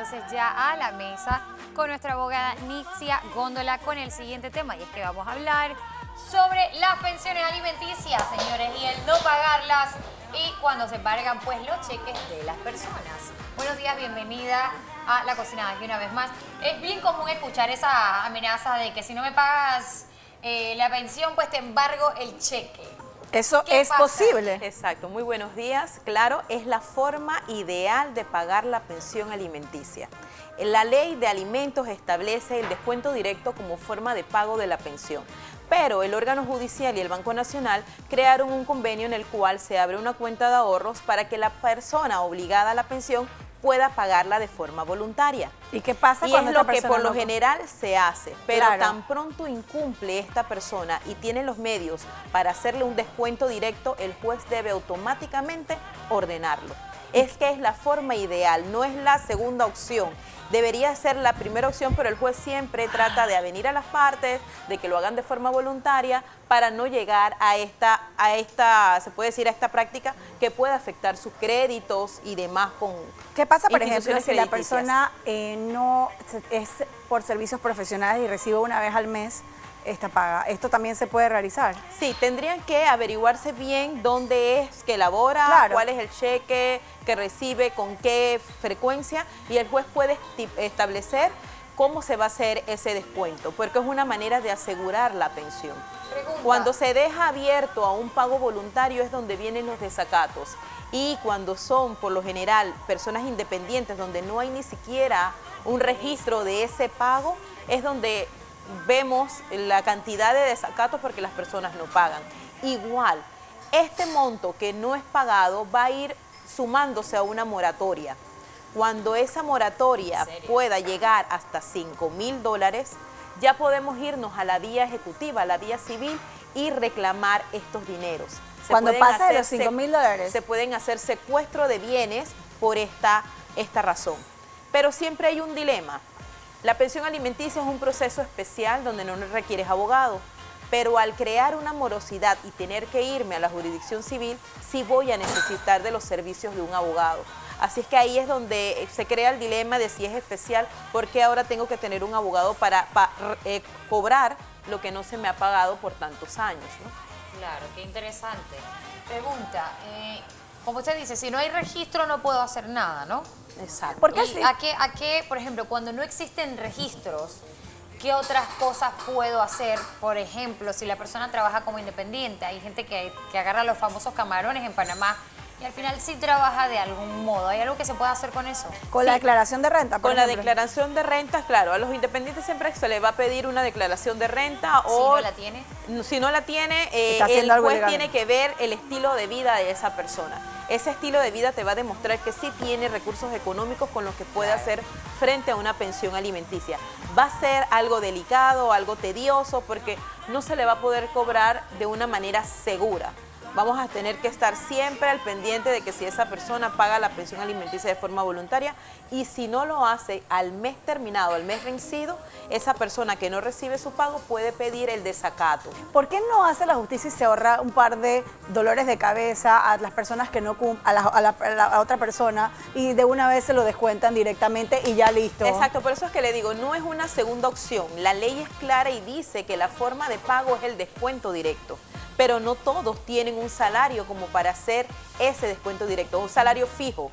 entonces ya a la mesa con nuestra abogada Nitzia Góndola con el siguiente tema, y es que vamos a hablar sobre las pensiones alimenticias, señores, y el no pagarlas y cuando se pagan pues los cheques de las personas. Buenos días, bienvenida a La Cocina aquí una vez más. Es bien común escuchar esa amenaza de que si no me pagas la pensión, pues te embargo el cheque. ¿Eso es posible? Exacto, muy buenos días. Claro, es la forma ideal de pagar la pensión alimenticia. La ley de alimentos establece el descuento directo como forma de pago de la pensión, pero el órgano judicial y el Banco Nacional crearon un convenio en el cual se abre una cuenta de ahorros para que la persona obligada a la pensión pueda pagarla de forma voluntaria. ¿Y qué pasa cuando es lo que por lo no... general se hace, pero Claro. tan pronto incumple esta persona y tiene los medios para hacerle un descuento directo, el juez debe automáticamente ordenarlo. Es que es la forma ideal, no es la segunda opción. Debería ser la primera opción, pero el juez siempre trata de avenir a las partes, de que lo hagan de forma voluntaria para no llegar a esta, se puede decir, a esta práctica que puede afectar sus créditos y demás con ¿Qué pasa, por ejemplo, instituciones si la crediticias? persona no es por servicios profesionales y recibe una vez al mes esta paga? ¿Esto también se puede realizar? Sí, tendrían que averiguarse bien dónde es que labora, Claro. cuál es el cheque que recibe, con qué frecuencia, y el juez puede establecer cómo se va a hacer ese descuento, porque es una manera de asegurar la pensión. Pregunta. Cuando se deja abierto a un pago voluntario es donde vienen los desacatos, y cuando son, por lo general, personas independientes, donde no hay ni siquiera un registro de ese pago, es donde vemos la cantidad de desacatos porque las personas no pagan. Igual, este monto que no es pagado va a ir sumándose a una moratoria. Cuando esa moratoria pueda llegar hasta $5.000, ya podemos irnos a la vía ejecutiva, a la vía civil y reclamar estos dineros. Cuando pasa de los $5.000. Se pueden hacer secuestro de bienes por esta razón. Pero siempre hay un dilema. La pensión alimenticia es un proceso especial donde no requieres abogado, pero al crear una morosidad y tener que irme a la jurisdicción civil, sí voy a necesitar de los servicios de un abogado. Así es que ahí es donde se crea el dilema de si es especial, porque ahora tengo que tener un abogado para cobrar lo que no se me ha pagado por tantos años, ¿no? Claro, qué interesante. Pregunta, como usted dice, si no hay registro no puedo hacer nada, ¿no? Exacto. ¿Por qué ¿Y sí? a qué, por ejemplo, cuando no existen registros, qué otras cosas puedo hacer? Por ejemplo, si la persona trabaja como independiente, hay gente que agarra los famosos camarones en Panamá y al final sí trabaja de algún modo. ¿Hay algo que se pueda hacer con eso? Con la declaración de renta, por Con la ejemplo. declaración de rentas, claro, a los independientes siempre se les va a pedir una declaración de renta Si o no la tiene. si no la tiene, Está el haciendo algo juez ilegal. tiene que ver el estilo de vida de esa persona. Ese estilo de vida te va a demostrar que sí tiene recursos económicos con los que puede hacer frente a una pensión alimenticia. Va a ser algo delicado, algo tedioso, porque no se le va a poder cobrar de una manera segura. Vamos a tener que estar siempre al pendiente de que si esa persona paga la pensión alimenticia de forma voluntaria, y si no lo hace al mes terminado, al mes vencido, esa persona que no recibe su pago puede pedir el desacato. ¿Por qué no hace la justicia y se ahorra un par de dolores de cabeza a las personas que no a la otra persona y de una vez se lo descuentan directamente y ya listo? Exacto, por eso es que le digo, no es una segunda opción. La ley es clara y dice que la forma de pago es el descuento directo, pero no todos tienen un salario como para hacer ese descuento directo, un salario fijo,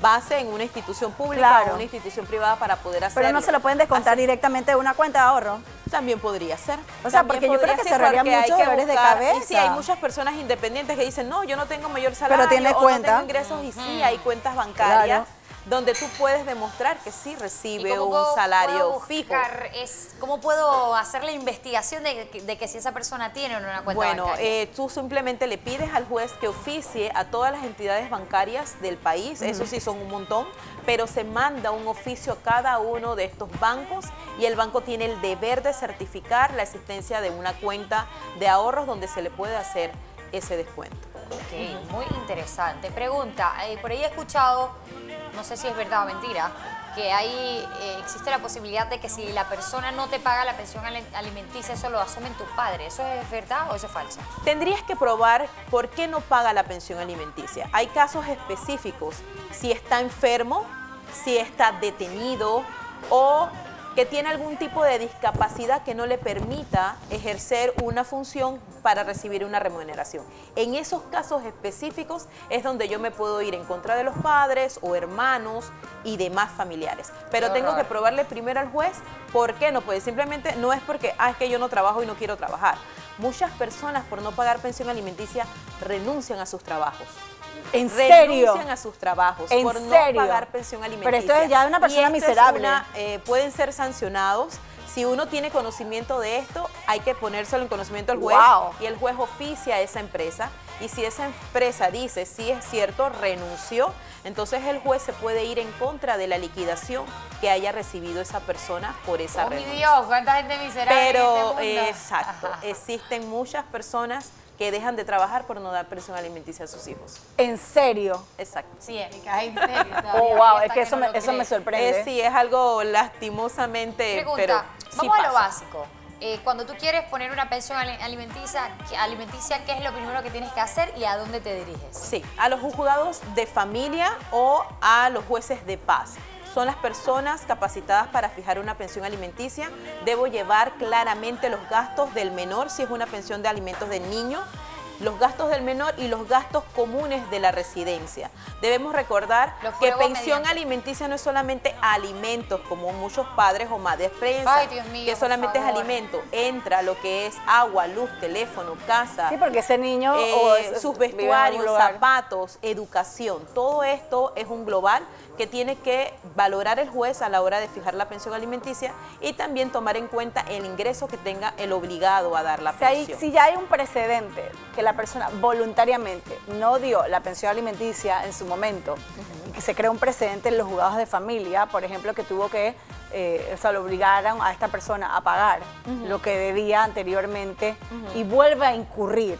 base en una institución pública Claro. o una institución privada para poder hacerlo. Pero no se lo pueden descontar directamente de una cuenta de ahorro. También podría ser. O sea, También porque yo creo podría que ser, se ahorraría porque hay muchos que dolores de buscar. cabeza. Y sí, hay muchas personas independientes que dicen, no, yo no tengo mayor salario, tiene o cuenta. no tengo ingresos, y sí, hay cuentas bancarias Claro. donde tú puedes demostrar que sí ¿Y recibe cómo un puedo salario fijo. buscar, cómo puedo hacer la investigación de que si esa persona tiene o no una cuenta Bueno, bancaria? tú simplemente le pides al juez que oficie a todas las entidades bancarias del país, eso sí son un montón, pero se manda un oficio a cada uno de estos bancos y el banco tiene el deber de certificar la existencia de una cuenta de ahorros donde se le puede hacer ese descuento. Ok, muy interesante. Pregunta, por ahí he escuchado, no sé si es verdad o mentira, que existe la posibilidad de que si la persona no te paga la pensión alimenticia, eso lo asumen tus padres. ¿Eso es verdad o eso es falso? Tendrías que probar por qué no paga la pensión alimenticia. Hay casos específicos. Si está enfermo, si está detenido o que tiene algún tipo de discapacidad que no le permita ejercer una función para recibir una remuneración. En esos casos específicos es donde yo me puedo ir en contra de los padres o hermanos y demás familiares. Pero tengo que probarle primero al juez por qué no puede. Simplemente no es porque, es que yo no trabajo y no quiero trabajar. Muchas personas por no pagar pensión alimenticia renuncian a sus trabajos. ¿En serio? Renuncian a sus trabajos ¿En por serio? no pagar pensión alimenticia. Pero esto es ya de una persona miserable. Pueden ser sancionados. Si uno tiene conocimiento de esto, hay que ponérselo en conocimiento al juez. Wow. Y el juez oficia a esa empresa. Y si esa empresa dice, sí es cierto, renunció, entonces el juez se puede ir en contra de la liquidación que haya recibido esa persona por esa renuncia. Mi Dios, cuánta gente miserable Pero, en este mundo. exacto, existen muchas personas que dejan de trabajar por no dar pensión alimenticia a sus hijos. ¿En serio? Exacto. Sí, Erika, en serio. Oh, wow, es que eso me sorprende. Sí, es algo lastimosamente, Pregunta, pero sí vamos a lo pasa. básico. Cuando tú quieres poner una pensión alimenticia, ¿qué es lo primero que tienes que hacer y a dónde te diriges? Sí, a los juzgados de familia o a los jueces de paz. Son las personas capacitadas para fijar una pensión alimenticia. Debo llevar claramente los gastos del menor, si es una pensión de alimentos del niño, los gastos del menor y los gastos comunes de la residencia. Debemos recordar que pensión alimenticia no es solamente alimentos, como muchos padres o madres piensan, que solamente es alimento. Entra lo que es agua, luz, teléfono, casa. Sí, porque ese niño sus vestuarios, zapatos, educación. Todo esto es un global que tiene que valorar el juez a la hora de fijar la pensión alimenticia y también tomar en cuenta el ingreso que tenga el obligado a dar la pensión. Si ya hay un precedente que la persona voluntariamente no dio la pensión alimenticia en su momento, y que se crea un precedente en los juzgados de familia, por ejemplo, que tuvo que, lo obligaran a esta persona a pagar lo que debía anteriormente y vuelve a incurrir,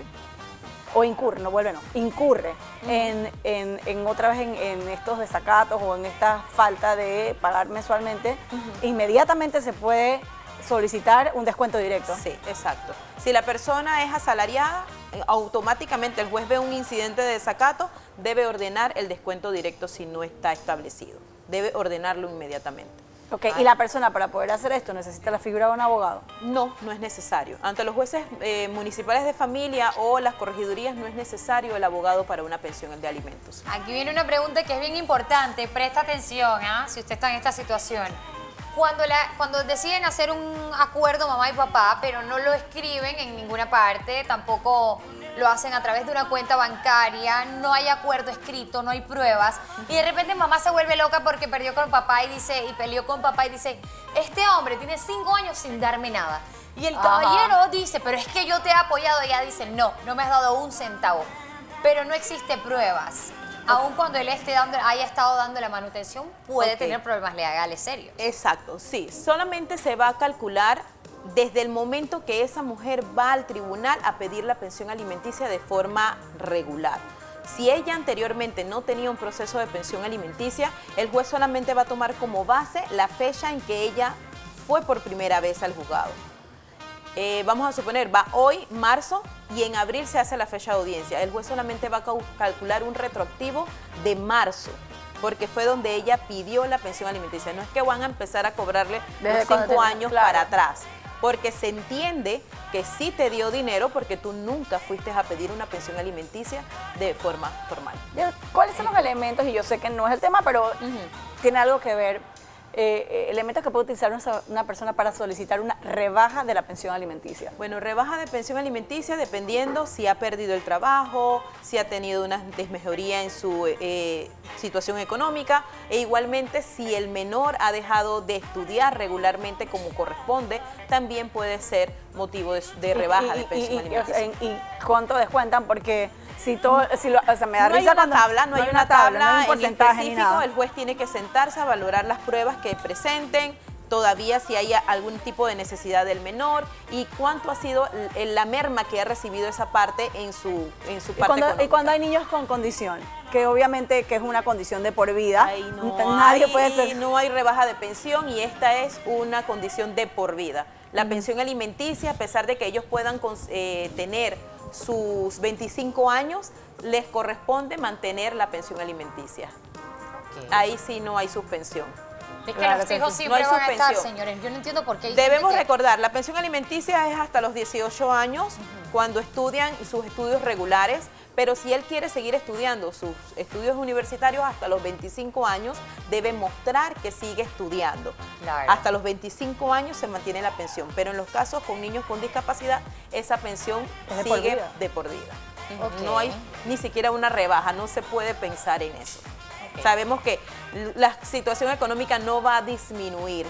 o incurre, no vuelve, no, incurre en otra vez en estos desacatos o en esta falta de pagar mensualmente, inmediatamente se puede solicitar un descuento directo. Sí, exacto. Si la persona es asalariada, automáticamente el juez ve un incidente de desacato, debe ordenar el descuento directo si no está establecido. Debe ordenarlo inmediatamente. Ok, ¿y la persona para poder hacer esto necesita la figura de un abogado? No, no es necesario. Ante los jueces municipales de familia o las corregidurías no es necesario el abogado para una pensión de alimentos. Aquí viene una pregunta que es bien importante, presta atención, si usted está en esta situación. Cuando deciden hacer un acuerdo mamá y papá, pero no lo escriben en ninguna parte, tampoco lo hacen a través de una cuenta bancaria, no hay acuerdo escrito, no hay pruebas, y de repente mamá se vuelve loca porque perdió con papá y peleó con papá y dice, este hombre tiene 5 años sin darme nada. Y el caballero dice, pero es que yo te he apoyado, y ella dice, no me has dado un centavo, pero no existe pruebas. Aún cuando él haya estado dando la manutención, puede tener problemas legales serios. Exacto, sí. Solamente se va a calcular desde el momento que esa mujer va al tribunal a pedir la pensión alimenticia de forma regular. Si ella anteriormente no tenía un proceso de pensión alimenticia, el juez solamente va a tomar como base la fecha en que ella fue por primera vez al juzgado. Vamos a suponer, va hoy, marzo, y en abril se hace la fecha de audiencia. El juez solamente va a calcular un retroactivo de marzo, porque fue donde ella pidió la pensión alimenticia. No es que van a empezar a cobrarle los 5 años para atrás, porque se entiende que sí te dio dinero porque tú nunca fuiste a pedir una pensión alimenticia de forma formal. ¿Cuáles son los elementos? Y yo sé que no es el tema, pero tiene algo que ver. Elementos que puede utilizar una persona para solicitar una rebaja de la pensión alimenticia. Bueno, rebaja de pensión alimenticia dependiendo si ha perdido el trabajo, si ha tenido una desmejoría en su situación económica, e igualmente si el menor ha dejado de estudiar regularmente como corresponde, también puede ser motivo de rebaja de pensión alimenticia. ¿Y cuánto descuentan? Porque me da no risa cuando no hay una tabla, no hay un porcentaje en específico, ni nada. El juez tiene que sentarse a valorar las pruebas que presenten, todavía si hay algún tipo de necesidad del menor y cuánto ha sido la merma que ha recibido esa parte en su parte económica. Y cuando hay niños con condición, que obviamente que es una condición de por vida, no hay rebaja de pensión y esta es una condición de por vida. La pensión alimenticia, a pesar de que ellos puedan tener sus 25 años, les corresponde mantener la pensión alimenticia. ahí sí no hay suspensión. Es que Claro los que hijos sí. siempre No hay van a estar, suspensión. señores. Yo no entiendo por qué hay Debemos gente que- recordar, la pensión alimenticia es hasta los 18 años, cuando estudian sus estudios regulares, pero si él quiere seguir estudiando sus estudios universitarios hasta los 25 años, debe mostrar que sigue estudiando. Claro. Hasta los 25 años se mantiene la pensión, pero en los casos con niños con discapacidad, esa pensión Es de por sigue vida. de por vida. Ok. No hay ni siquiera una rebaja, no se puede pensar en eso. Ok. Sabemos que la situación económica no va a disminuir.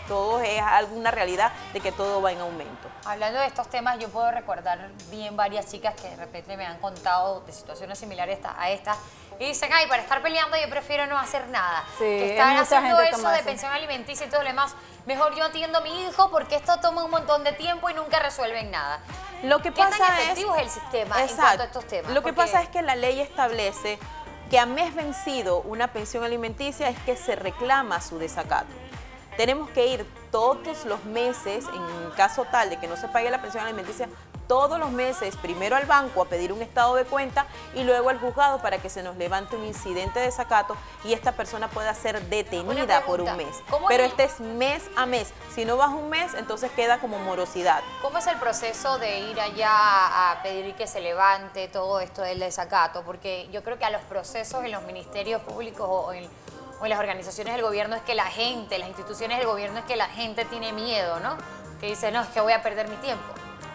Todo es alguna realidad de que todo va en aumento. Hablando de estos temas, yo puedo recordar bien varias chicas que de repente me han contado de situaciones similares a esta y dicen, ay, para estar peleando yo prefiero no hacer nada. Sí, que están mucha haciendo gente eso toma de eso. pensión alimenticia y todo lo demás. Mejor yo atiendo a mi hijo porque esto toma un montón de tiempo y nunca resuelven nada. Lo que ¿Qué pasa tan efectivo es el sistema en cuanto a estos temas? Lo que Porque- pasa es que la ley establece que a mes vencido una pensión alimenticia es que se reclama su desacato. Tenemos que ir todos los meses, en caso tal de que no se pague la pensión alimenticia, todos los meses primero al banco a pedir un estado de cuenta y luego al juzgado para que se nos levante un incidente de desacato y esta persona pueda ser detenida por un mes. ¿Cómo Pero el- este es mes a mes. Si no vas un mes, entonces queda como morosidad. ¿Cómo es el proceso de ir allá a pedir que se levante todo esto del desacato? Porque yo creo que a los procesos en los ministerios públicos o en las organizaciones del gobierno es que la gente, las instituciones del gobierno es que la gente tiene miedo, ¿no? Que dice, no, es que voy a perder mi tiempo.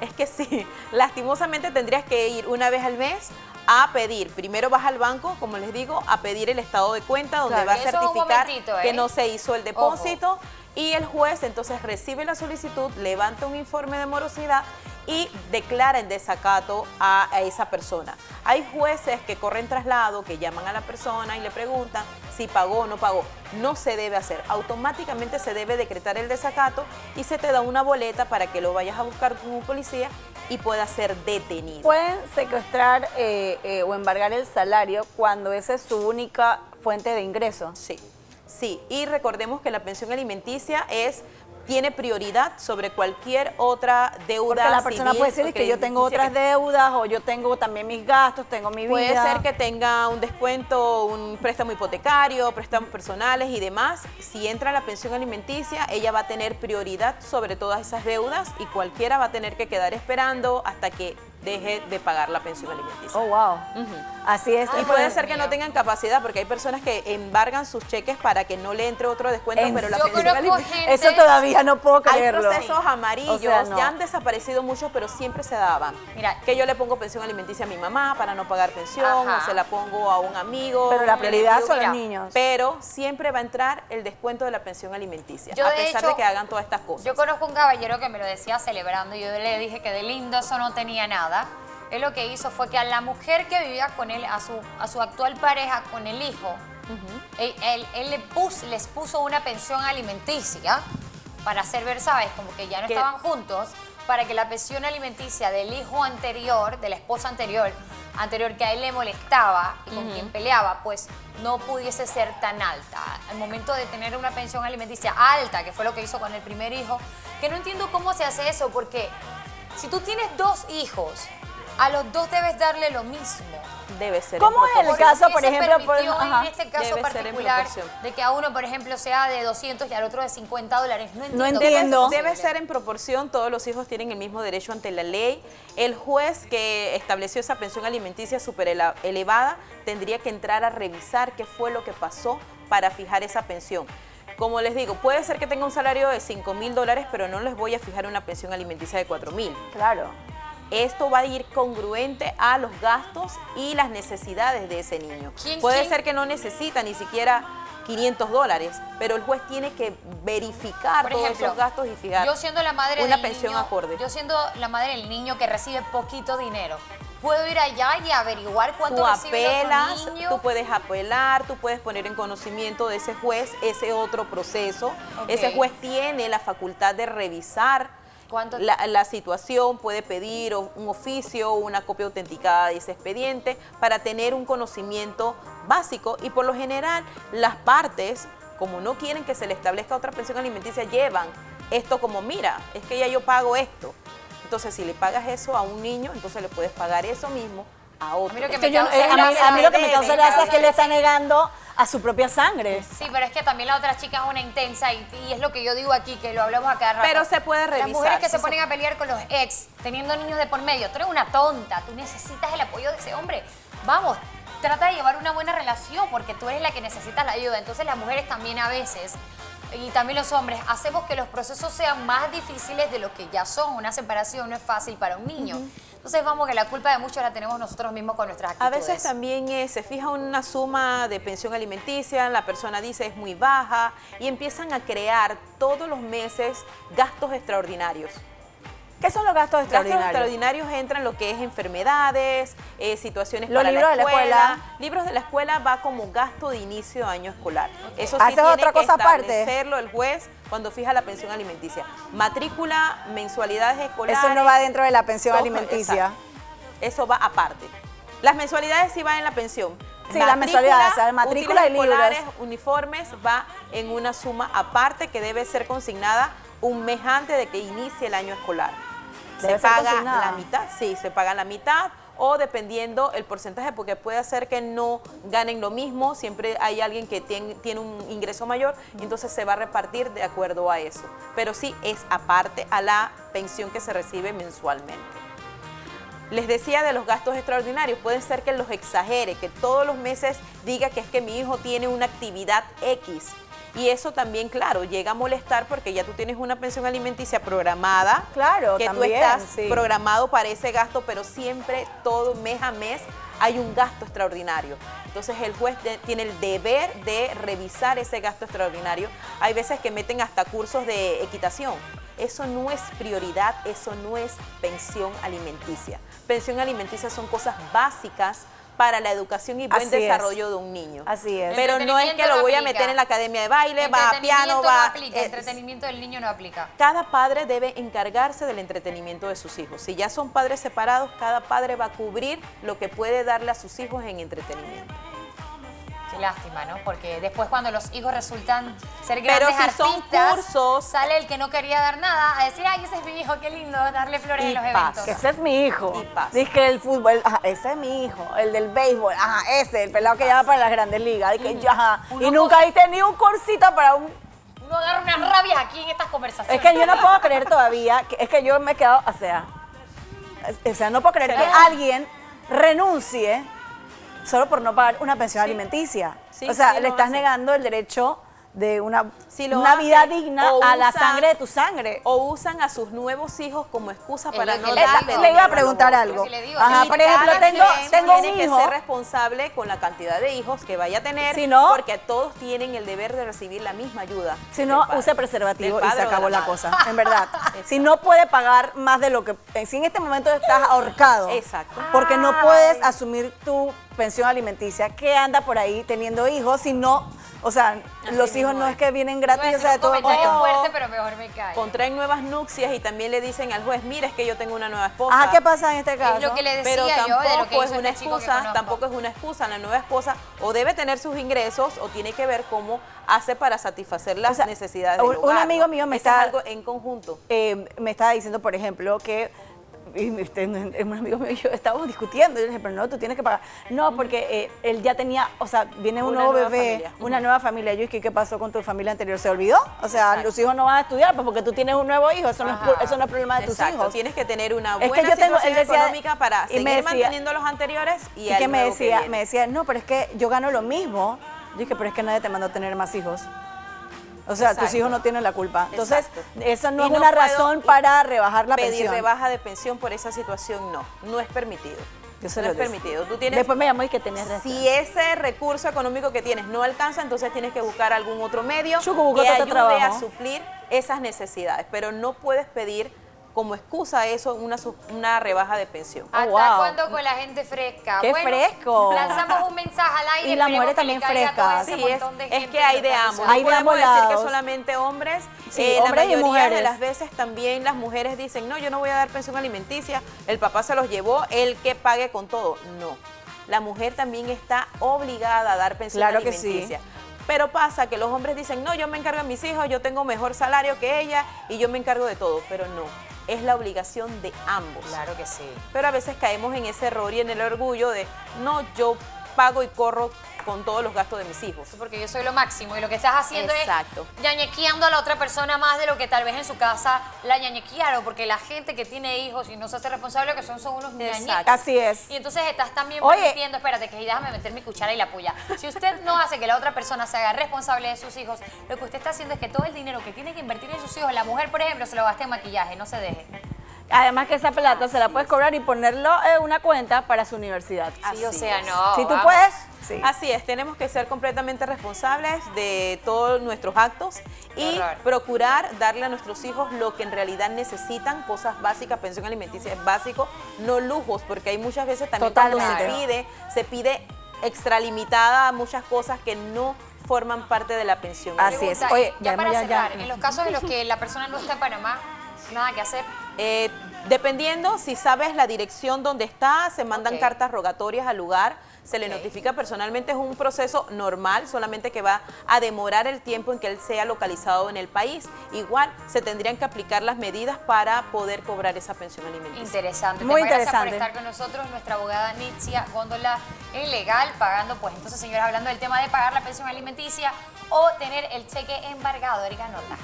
Es que sí, lastimosamente tendrías que ir una vez al mes a pedir. Primero vas al banco, como les digo, a pedir el estado de cuenta donde Claro. va a Eso es un certificar momentito, que no se hizo el depósito y el juez entonces recibe la solicitud, levanta un informe de morosidad y declara en desacato a esa persona. Hay jueces que corren traslado, que llaman a la persona y le preguntan si pagó o no pagó. No se debe hacer. Automáticamente se debe decretar el desacato y se te da una boleta para que lo vayas a buscar con un policía y pueda ser detenido. Pueden secuestrar o embargar el salario cuando esa es su única fuente de ingreso. Sí, sí. Y recordemos que la pensión alimenticia tiene prioridad sobre cualquier otra deuda. Porque la persona civil puede decir o que yo tengo crediticia otras deudas o yo tengo también mis gastos, tengo mi vida. Puede ser que tenga un descuento, un préstamo hipotecario, préstamos personales y demás. Si entra la pensión alimenticia, ella va a tener prioridad sobre todas esas deudas y cualquiera va a tener que quedar esperando hasta que deje de pagar la pensión alimenticia. Oh, wow. Ujú. Así es. Y puede ser que no tengan capacidad, porque hay personas que embargan sus cheques para que no le entre otro descuento, En- pero la Yo pensión conozco alimenticia... gente... Eso todavía no puedo Hay creerlo. procesos amarillos, O sea, no. ya han desaparecido muchos, pero siempre se daban. Mira, Que yo le pongo pensión alimenticia a mi mamá para no pagar pensión, Ajá. o se la pongo a un amigo. Pero la le prioridad digo, son los mira, niños. Pero siempre va a entrar el descuento de la pensión alimenticia, Yo, a de pesar hecho, de que hagan todas estas cosas. Yo conozco un caballero que me lo decía celebrando y yo le dije que de lindo eso no tenía nada. Él lo que hizo fue que a la mujer que vivía con él, a su actual pareja, con el hijo, él les puso una pensión alimenticia para hacer ver, ¿sabes? Como que ya no Que- estaban juntos, para que la pensión alimenticia del hijo anterior, de la esposa anterior que a él le molestaba y con quien peleaba, pues no pudiese ser tan alta. Al momento de tener una pensión alimenticia alta, que fue lo que hizo con el primer hijo, que no entiendo cómo se hace eso, porque si tú tienes 2 hijos, a los 2 debes darle lo mismo. Debe ser. ¿Cómo en es el proporción. caso, ¿Qué por se ejemplo, permitió ajá, en este caso debe ser en particular proporción. de que a uno, por ejemplo, sea de 200 y al otro de $50? No entiendo. entiendo. cómo es posible. Debe ser en proporción, todos los hijos tienen el mismo derecho ante la ley. El juez que estableció esa pensión alimenticia súper elevada tendría que entrar a revisar qué fue lo que pasó para fijar esa pensión. Como les digo, puede ser que tenga un salario de $5,000, pero no les voy a fijar una pensión alimenticia de $4,000. Claro. Esto va a ir congruente a los gastos y las necesidades de ese niño. ¿Quién- Puede quién? ser que no necesita ni siquiera $500, pero el juez tiene que verificar Por todos ejemplo, esos gastos y fijar yo siendo la madre una del pensión niño, acorde. yo siendo la madre del niño que recibe poquito dinero, ¿puedo ir allá y averiguar cuánto Tú recibe el apelas, otro niño? tú puedes apelar, tú puedes poner en conocimiento de ese juez ese otro proceso. Ok. Ese juez tiene la facultad de revisar ¿Cuánto? la situación, puede pedir un oficio o una copia autenticada de ese expediente para tener un conocimiento básico y por lo general las partes, como no quieren que se le establezca otra pensión alimenticia, llevan esto como, mira, es que ya yo pago esto. Entonces, si le pagas eso a un niño, entonces le puedes pagar eso mismo a otro. A mí lo que Es que me yo- causa a mí- gracia- a mí lo que me causa gracia es que me le está negando a su propia sangre. Sí, pero es que también la otra chica es una intensa y es lo que yo digo aquí, que lo hablamos a cada rato. Pero se puede revisar. Las mujeres que sí se ponen a pelear con los ex, teniendo niños de por medio, tú eres una tonta, tú necesitas el apoyo de ese hombre. Vamos, trata de llevar una buena relación porque tú eres la que necesitas la ayuda. Entonces las mujeres también a veces, y también los hombres, hacemos que los procesos sean más difíciles de lo que ya son. Una separación no es fácil para un niño. Entonces vamos, que la culpa de muchos la tenemos nosotros mismos con nuestras A actitudes. veces también se fija una suma de pensión alimenticia, la persona dice es muy baja y empiezan a crear todos los meses gastos extraordinarios. ¿Qué son los gastos Gastos extraordinarios? extraordinarios entran lo que es enfermedades, situaciones Los para libros de la escuela. Libros de la escuela va como gasto de inicio de año escolar. Eso sí ¿Haces tiene otra que cosa aparte? establecerlo el juez cuando fija la pensión alimenticia. Matrícula, mensualidades escolares. Eso no va dentro de la pensión todo, alimenticia. exacto. Eso va aparte. Las mensualidades sí van en la pensión. Sí, las mensualidades, o sea, matrícula útiles y libros. escolares, uniformes, va en una suma aparte que debe ser consignada un mes antes de que inicie el año escolar. Debe Se ser paga consignada. la mitad, sí, se paga la mitad o dependiendo el porcentaje, porque puede ser que no ganen lo mismo, siempre hay alguien que tiene un ingreso mayor, y entonces se va a repartir de acuerdo a eso. Pero sí es aparte a la pensión que se recibe mensualmente. Les decía de los gastos extraordinarios, puede ser que los exagere, que todos los meses diga que es que mi hijo tiene una actividad X. Y eso también, claro, llega a molestar porque ya tú tienes una pensión alimenticia programada. Claro, que también, tú estás sí. programado para ese gasto, pero siempre, todo mes a mes, hay un gasto extraordinario. Entonces el juez tiene el deber de revisar ese gasto extraordinario. Hay veces que meten hasta cursos de equitación. Eso no es prioridad, eso no es pensión alimenticia. Pensión alimenticia son cosas básicas para la educación y buen Así es. desarrollo de un niño. Así es. Pero no es que lo voy a meter en la academia de baile, va a piano, no va... aplica, entretenimiento del niño no aplica. Cada padre debe encargarse del entretenimiento de sus hijos. Si ya son padres separados, cada padre va a cubrir lo que puede darle a sus hijos en entretenimiento. Qué lástima, ¿no? Porque después cuando los hijos resultan ser Pero grandes si son artistas, cursos- sale el que no quería dar nada a decir, ay, ese es mi hijo, qué lindo, darle flores Y en los pasa. eventos. Que ese es mi hijo. Y pasa. Dice que el fútbol, ajá, ese es mi hijo. El del béisbol, ajá, ese, el pelado que lleva para las grandes ligas. Ajá. Y nunca diste ni un cursito para un... Uno agarra unas rabias aquí en estas conversaciones. Es que yo no puedo creer todavía, es que yo me he quedado, o sea, no puedo creer que alguien renuncie solo por no pagar una pensión alimenticia. Sí, o sea, sí le lo estás hace. negando el derecho de una lo vida hacen, digna o a la usan- sangre de tu sangre. O usan a sus nuevos hijos como excusa Es para lo no que le darle digo. Le iba a dinero preguntar los algo. Lo que le digo, Ajá, y por cada ejemplo, quien tengo un tiene que hijo. ser responsable con la cantidad de hijos que vaya a tener, Si no- porque todos tienen el deber de recibir la misma ayuda. Si no, del padre, use preservativo del y se padre o de acabó la madre. cosa, en verdad. Si no puede pagar más de lo que... Si en este momento estás ahorcado. Exacto. Porque no puedes asumir tu pensión alimenticia, que anda por ahí teniendo hijos, si no... O sea, los hijos mismo no es. es que vienen Voy a gratis, o decir sea, de un todo comentario costo. fuerte, pero mejor me cae. Contraen nuevas nupcias y también le dicen al juez, mira, es que yo tengo una nueva esposa. Ajá, ¿qué pasa en este caso? Es lo que le decía Pero yo de lo que tampoco es hizo una este chico que excusa, conozco. tampoco es una excusa. La nueva esposa o debe tener sus ingresos o tiene que ver cómo hace para satisfacer las O sea, necesidades del un hogar, amigo ¿no? mío me Eso está- es algo en conjunto. Me estaba diciendo, por ejemplo, que un amigo mío y yo estábamos discutiendo. Y yo le dije, pero no, tú tienes que pagar. No, porque él ya tenía, o sea, viene un Una nuevo nueva bebé, familia. una nueva familia. Yo dije, ¿qué pasó con tu familia anterior? ¿Se olvidó? O sea, Exacto. los hijos no van a estudiar pues porque tú tienes un nuevo hijo. Eso, no es, Ajá. eso no es problema de tus Exacto, hijos. tienes que tener una Es buena que yo tengo, él situación decía, económica para y me seguir decía- manteniendo los anteriores y, Y al que me nuevo decía, viene. no, pero es que yo gano lo mismo. Yo dije, pero es que nadie te mandó a tener más hijos. O sea, tus Exacto. hijos no tienen la culpa. Entonces, Exacto. eso no Y es no una puedo razón para rebajar la Pedir pensión. rebaja de pensión por esa situación, no es permitido. Yo se No lo es dije. permitido. Tú tienes, Después me llamó y que tenías razón. si ese recurso económico que tienes no alcanza, entonces tienes que buscar algún otro medio Chuco, busca que otro ayude trabajo. a suplir esas necesidades, pero no puedes pedir como excusa eso una rebaja de pensión. ¿Hasta wow. cuándo con la gente fresca? ¡Qué fresco! Lanzamos un mensaje al aire. Y las esperemos mujeres que también le caiga a todo frescas. ese Sí, montón de es gente que hay de está ambos. escuchando. Hay No de podemos ambos decir que lados. solamente hombres. Sí, La hombres y mayoría mujeres. de las veces también las mujeres dicen, no, yo no voy a dar pensión alimenticia, el papá se los llevó, él que pague con todo. No, la mujer también está obligada a dar pensión Claro que sí. alimenticia. Pero pasa que los hombres dicen, no, yo me encargo de mis hijos, yo tengo mejor salario que ella y yo me encargo de todo, pero no. es la obligación de ambos. Claro que sí. Pero a veces caemos en ese error y en el orgullo de, no, yo pago y corro con todos los gastos de mis hijos. Porque yo soy lo máximo y lo que estás haciendo Exacto. es ñañequeando a la otra persona más de lo que tal vez en su casa la ñañequearon, porque la gente que tiene hijos y no se hace responsable que son unos ñañecos. Así es. Y entonces estás también Oye. permitiendo, espérate, que déjame meter mi cuchara y la puya. Si usted no hace que la otra persona se haga responsable de sus hijos, lo que usted está haciendo es que todo el dinero que tiene que invertir en sus hijos, la mujer, por ejemplo, se lo gaste en maquillaje, no se deje. Además que esa plata se la puedes cobrar y ponerlo en una cuenta para su universidad. Sí, o Así sea, es. no. Si tú vamos. puedes, sí. Así es, tenemos que ser completamente responsables de todos nuestros actos y horror. procurar darle a nuestros hijos lo que en realidad necesitan, cosas básicas, pensión alimenticia es básico, no lujos, porque hay muchas veces también cuando Totalmente. se pide extralimitada muchas cosas que no forman parte de la pensión. Así es. Pregunta, Oye, ya ya, para ya, ya. cerrar, en los casos en los que la persona no está en Panamá, nada que hacer. Dependiendo, si sabes la dirección donde está, se mandan Ok. cartas rogatorias al lugar, se le Ok. notifica personalmente, es un proceso normal, solamente que va a demorar el tiempo en que él sea localizado en el país. Igual, se tendrían que aplicar las medidas para poder cobrar esa pensión alimenticia. Interesante. Muy Gracias interesante. por estar con nosotros, nuestra abogada Nitzia Góndola en legal, pagando, pues entonces, señores, hablando del tema de pagar la pensión alimenticia o tener el cheque embargado. Erika Nota.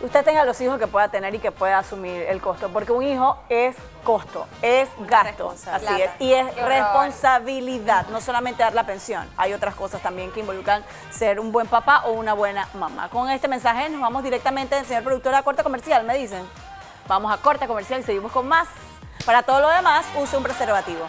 Usted tenga los hijos que pueda tener y que pueda asumir el costo, porque un hijo es costo, es gasto, responsabilidad. así es, y es Qué horror. responsabilidad, no solamente dar la pensión, hay otras cosas también que involucran ser un buen papá o una buena mamá. Con este mensaje nos vamos directamente, señor productor, a corte comercial, me dicen. Vamos a corte comercial y seguimos con más. Para todo lo demás, use un preservativo.